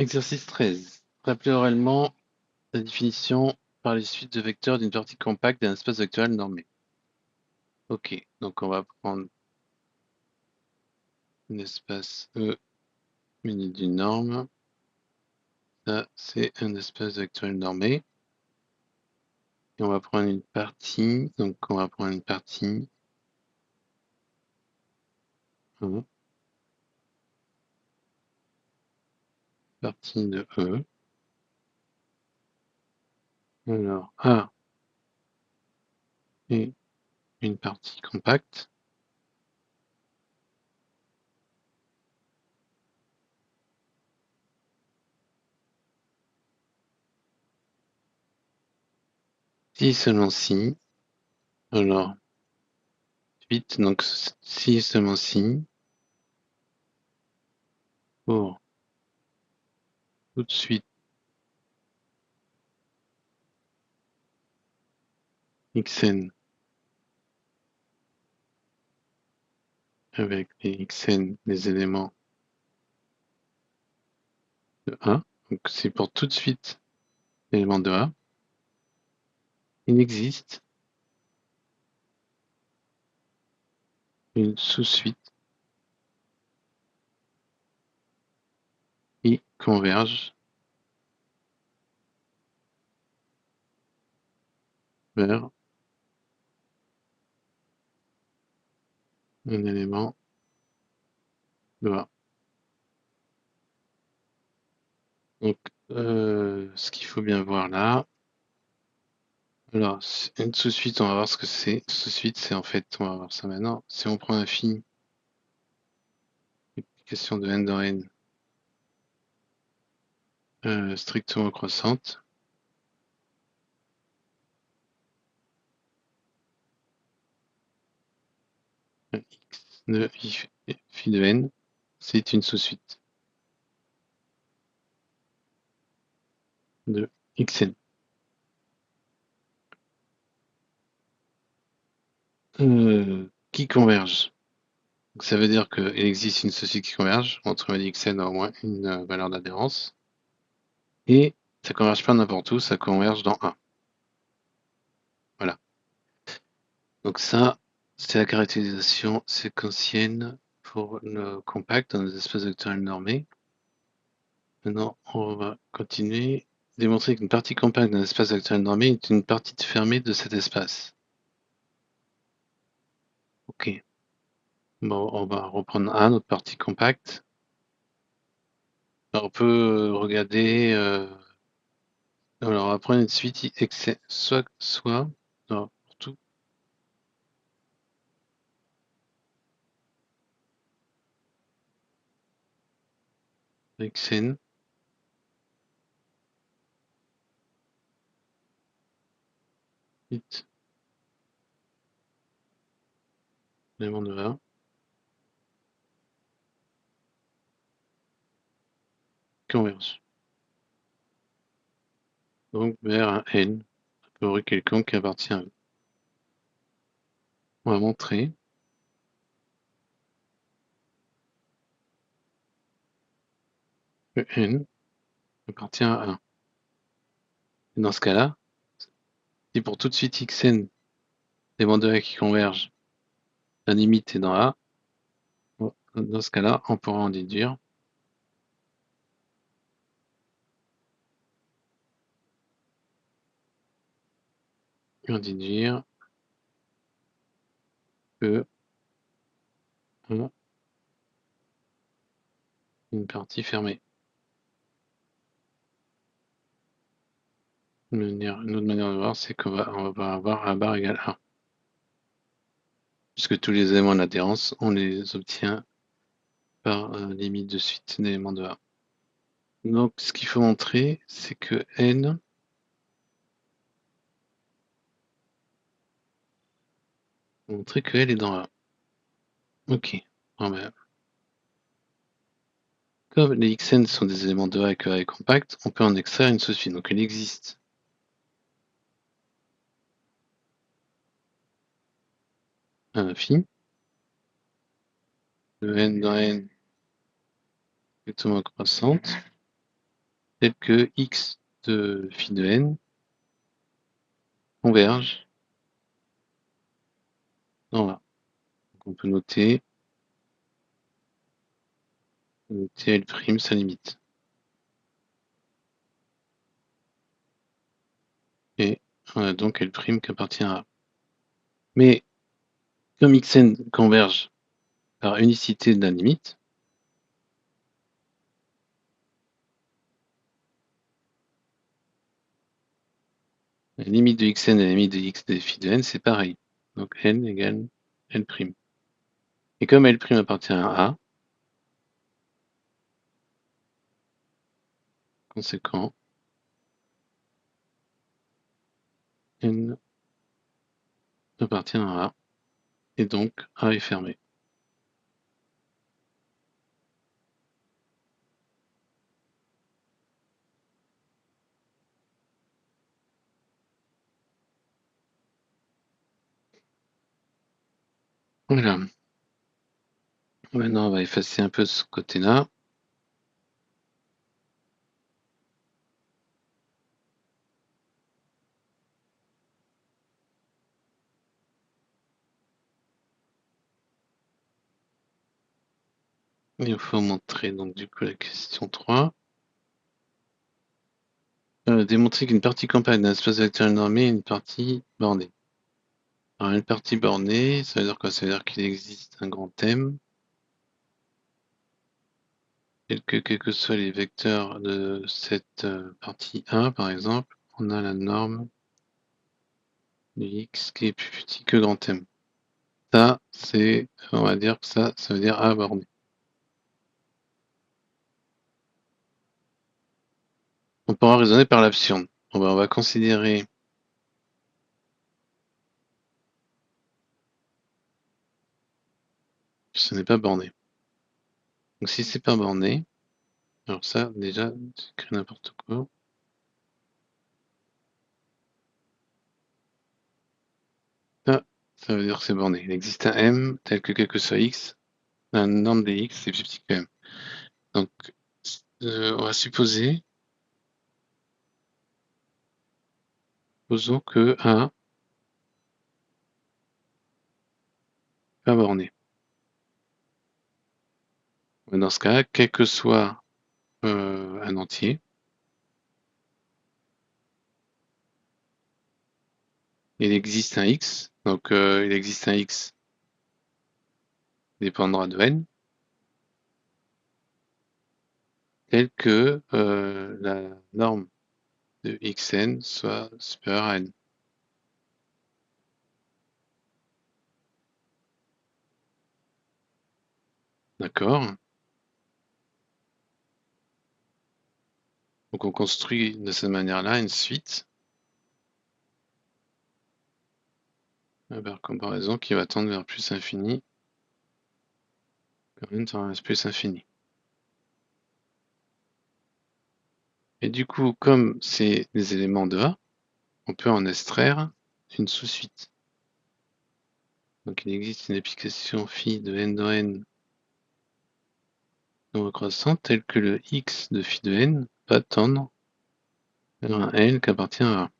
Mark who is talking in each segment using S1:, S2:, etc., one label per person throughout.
S1: Exercice 13. Rappelez oralement la définition par les suites de vecteurs d'une partie compacte d'un espace vectoriel normé. Ok, donc on va prendre un espace E muni d'une norme. Ça, c'est un espace vectoriel normé. Et on va prendre une partie. Donc on va prendre une partie. Partie de E. Alors A est une partie compacte. Si seulement si. Alors, vite, donc si seulement si. Pour tout de suite xn avec les xn, les éléments de A. Donc c'est pour tout de suite l'élément de A. Il existe une sous-suite qui converge vers un élément de A. Donc ce qu'il faut bien voir là, alors une sous-suite, on va voir ce que c'est. Sous-suite, c'est en fait, on va voir ça maintenant. Si on prend un phi, multiplication de n dans n, strictement croissante, x de phi de n, c'est une sous-suite de xn. Qui converge. Donc ça veut dire qu'il existe une sous-suite qui converge entre xn a au moins une valeur d'adhérence. Et ça converge pas n'importe où, ça converge dans A. Voilà. Donc ça, c'est la caractérisation séquentielle pour le compact dans les espaces vectoriels normés. Maintenant, on va continuer. Démontrer qu'une partie compacte d'un espace vectoriel normé est une partie fermée de cet espace. Ok. Bon, on va reprendre A, notre partie compacte. Alors, on peut regarder. Alors, on va prendre une suite soit, non, pour tout. Xn. Vite. Élément de A. Converge. Donc, vers un N, a priori quelconque qui appartient à eux. On va montrer que N appartient à 1. Et dans ce cas-là, si pour tout de suite Xn, l'élément de A qui converge, la limite est dans A, dans ce cas-là, on pourra en déduire que A une partie fermée. Une autre manière de voir, c'est qu'on va avoir A bar égale 1. Puisque tous les éléments d'adhérence, on les obtient par limite de suite d'éléments de A. Donc, ce qu'il faut montrer, c'est que N montrer que L est dans A. Ok. Bon, ben, comme les Xn sont des éléments de A et que A est compact, on peut en extraire une sous-suite. Donc, il existe un phi de n dans n strictement croissante tel que x de phi de n converge dans A. Donc on peut noter L' sa limite. Et on a donc L' qui appartient à A. Mais comme xn converge par unicité de la limite, la limite de xn et la limite de x de phi de n, c'est pareil. Donc n égale L'. Et comme L' appartient à A, conséquent, n appartient à A, et donc A est fermé. Voilà. Maintenant, on va effacer un peu ce côté-là. Il faut montrer donc du coup la question 3. Démontrer qu'une partie compacte d'un espace vectoriel normé est une partie bornée. Alors une partie bornée, ça veut dire quoi? Ça veut dire qu'il existe un grand M, et que quels que soient les vecteurs de cette partie A, par exemple, on a la norme de x qui est plus petit que grand M. Ça, c'est, on va dire que ça veut dire A borné. On pourra raisonner par l'absurde. On va considérer que ce n'est pas borné. Donc si c'est pas borné, alors ça, déjà, j'écris n'importe quoi. Ça veut dire que c'est borné. Il existe un M tel que quel que soit X, la norme des X, c'est plus petit que M. Donc, on va supposer, supposons que A pas borné. Dans ce cas, quel que soit un entier, il existe un X, donc il existe un X dépendra de N, tel que la norme de Xn soit supérieure à N. D'accord? Donc on construit de cette manière-là une suite par comparaison qui va tendre vers plus infini quand N tend vers plus infini. Et du coup, comme c'est des éléments de A, on peut en extraire une sous-suite. Donc il existe une application phi de n dans n non croissante telle que le x de phi de n va tendre vers un L qui appartient à A.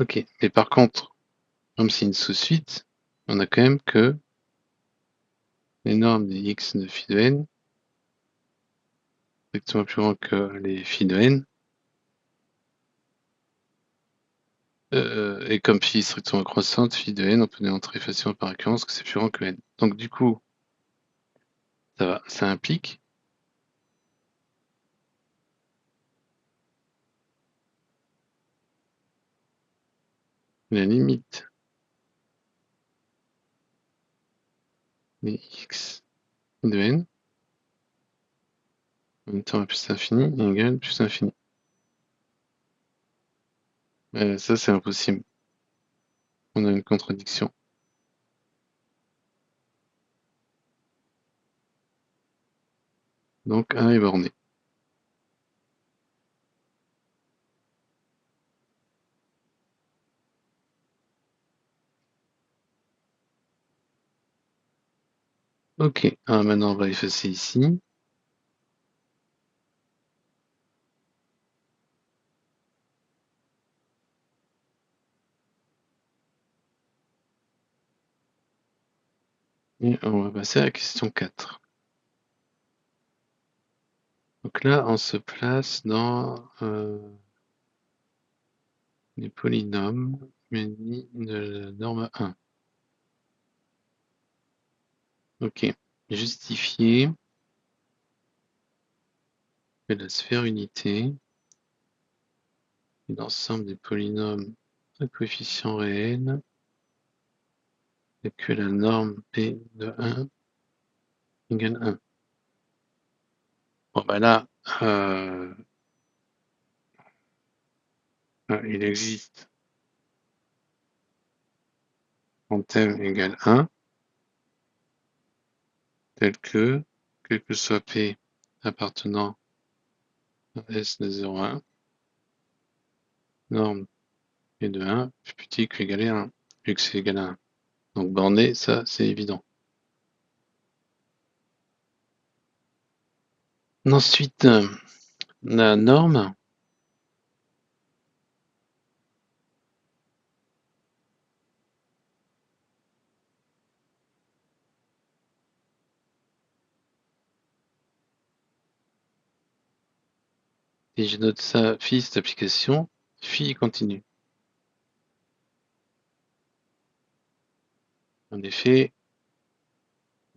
S1: Ok, mais par contre, comme c'est une sous-suite, on a quand même que les normes des x de phi de n strictement plus grand que les phi de n, et comme phi est strictement croissante, phi de n, on peut démontrer facilement par récurrence que c'est plus grand que n. Donc du coup, ça implique la limite des x de n en même temps plus infini égale plus infini. Ça, c'est impossible. On a une contradiction. Donc 1 est borné. Ok, maintenant on va effacer ici. Et on va passer à la question 4. Donc là, on se place dans les polynômes munis de la norme 1. Ok. Justifier que la sphère unité est l'ensemble des polynômes à coefficients réels et que la norme P de 1 égale 1. Bon, bah là, il existe quand m égale 1, tel que, quel que soit P appartenant à S de 0,1, norme P de 1 plus petit que égal à 1, vu que c'est égal à 1. Donc borné, ça c'est évident. Ensuite, la norme, si je note ça phi cette application, phi continue. En effet,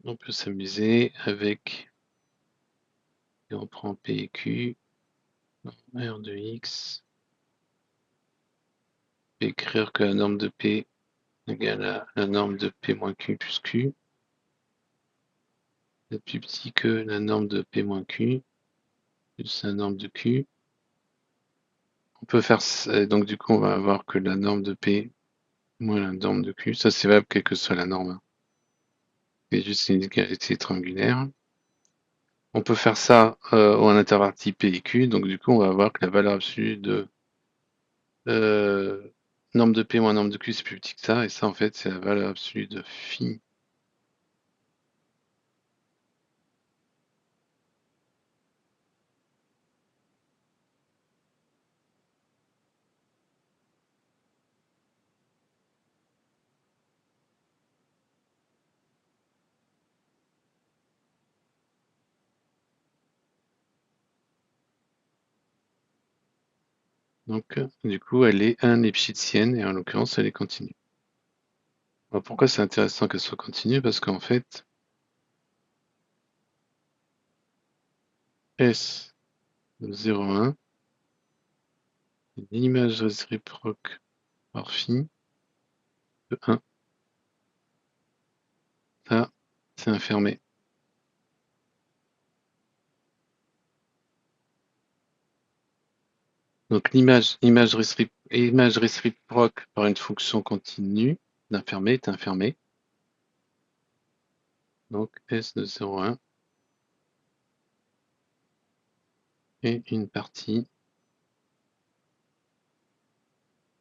S1: on peut s'amuser avec, et on prend P et Q, R de X, écrire que la norme de P égale à la norme de P moins Q plus Q, est plus petit que la norme de P moins Q plus la norme de Q. On peut faire ça, donc du coup on va avoir que la norme de P moins la norme de Q, ça c'est valable quelle que soit la norme. C'est juste une égalité triangulaire. On peut faire ça en interverti P et Q, donc du coup on va avoir que la valeur absolue de norme de P moins norme de Q c'est plus petit que ça, et ça en fait c'est la valeur absolue de phi. Donc du coup elle est un-lipschitzienne, et en l'occurrence elle est continue. Alors, pourquoi c'est intéressant qu'elle soit continue? Parce qu'en fait S de 0,1 est l'image réciproque par phi de 1. Ça, c'est infermé. Donc l'image réciproque par une fonction continue d'infermé est infermée. Donc S de 0,1 est une partie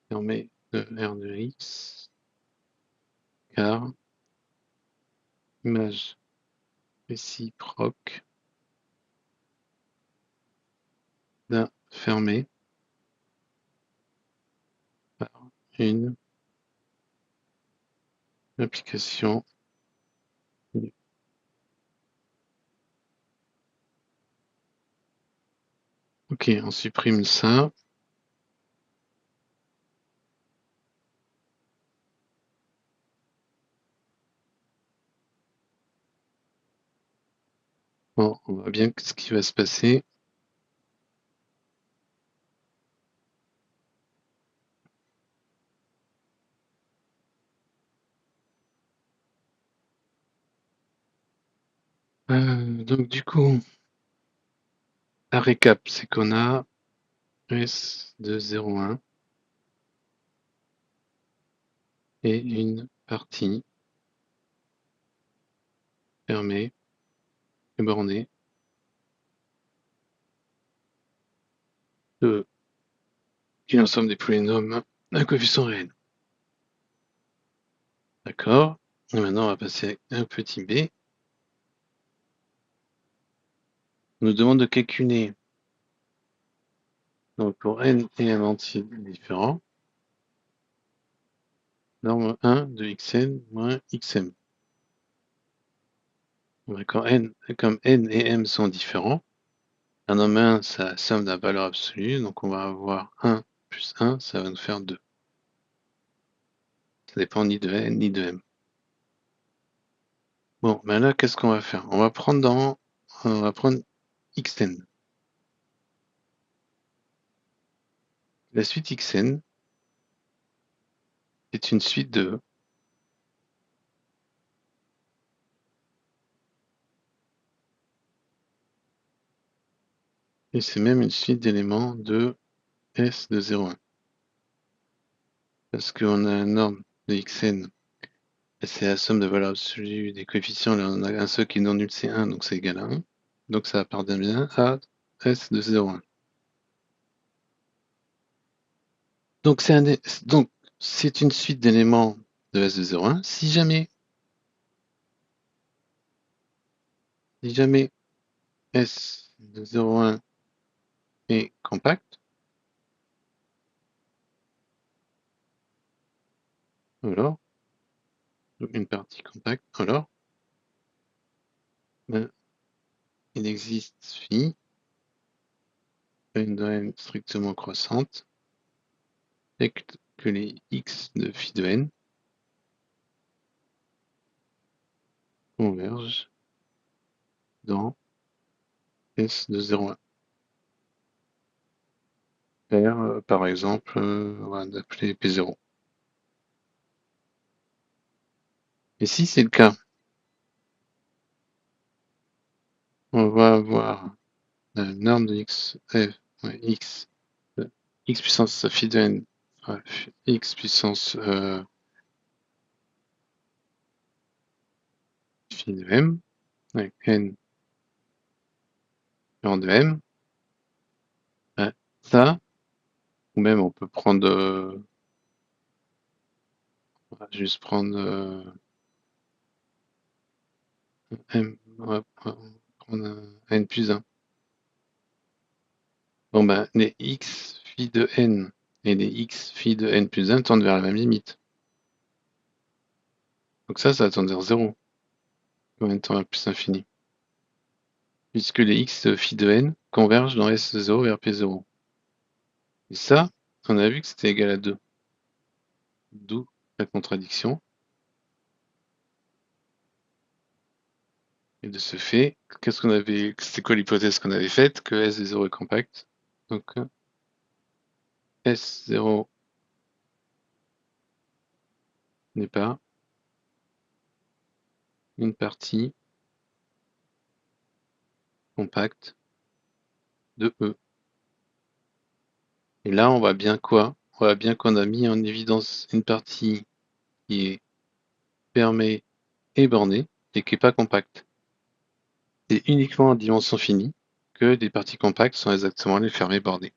S1: fermée de R de X, car image réciproque d'un fermé par une application. Ok, on supprime ça. Bon, on voit bien ce qui va se passer. Donc du coup, la récap, c'est qu'on a S de 0,1 et une partie fermée et bornée E qui est l'ensemble des polynômes à coefficient réel. D'accord. Et maintenant, on va passer à un petit b. On nous demande de calculer, donc pour n et m entier différents, norme 1 de xn moins xm. D'accord. Comme n et m sont différents, la norme 1, c'est la somme de la valeur absolue, donc on va avoir 1 plus 1, ça va nous faire 2. Ça dépend ni de n ni de m. Bon, ben là, qu'est-ce qu'on va faire? On va prendre xn. La suite xn est une suite de E. Et c'est même une suite d'éléments de S de 0,1. Parce qu'on a une norme de xn, et c'est la somme de valeurs absolues des coefficients. Là, on a un seul qui est non nul, c'est 1, donc c'est égal à 1. Donc ça appartient bien à S de 0,1. Donc c'est une suite d'éléments de S de 0,1. Si jamais S de 0,1 est compact, alors, une partie compacte, alors, ben, il existe phi, une de n strictement croissante, et que les x de phi de n convergent dans S de 0,1. Par exemple, on va l'appeler P0. Et si c'est le cas, on va avoir la norme de x, x, x puissance phi de n, x puissance phi de m, avec n grand de m. Ça, ou même on peut prendre, on va juste prendre m, on va prendre n plus 1. Bon ben, les x phi de n et les x phi de n plus 1 tendent vers la même limite. Donc ça va tendre vers 0, quand n tend vers plus infini. Puisque les x phi de n convergent dans S0 vers P0. Et ça, on a vu que c'était égal à 2. D'où la contradiction. Et de ce fait, c'était quoi l'hypothèse qu'on avait faite? Que S de 0 est compact. Donc S0 n'est pas une partie compacte de E. Et là, on voit bien quoi? On voit bien qu'on a mis en évidence une partie qui est fermée et bornée et qui n'est pas compacte. C'est uniquement en dimension finie que des parties compactes sont exactement les fermées bornées.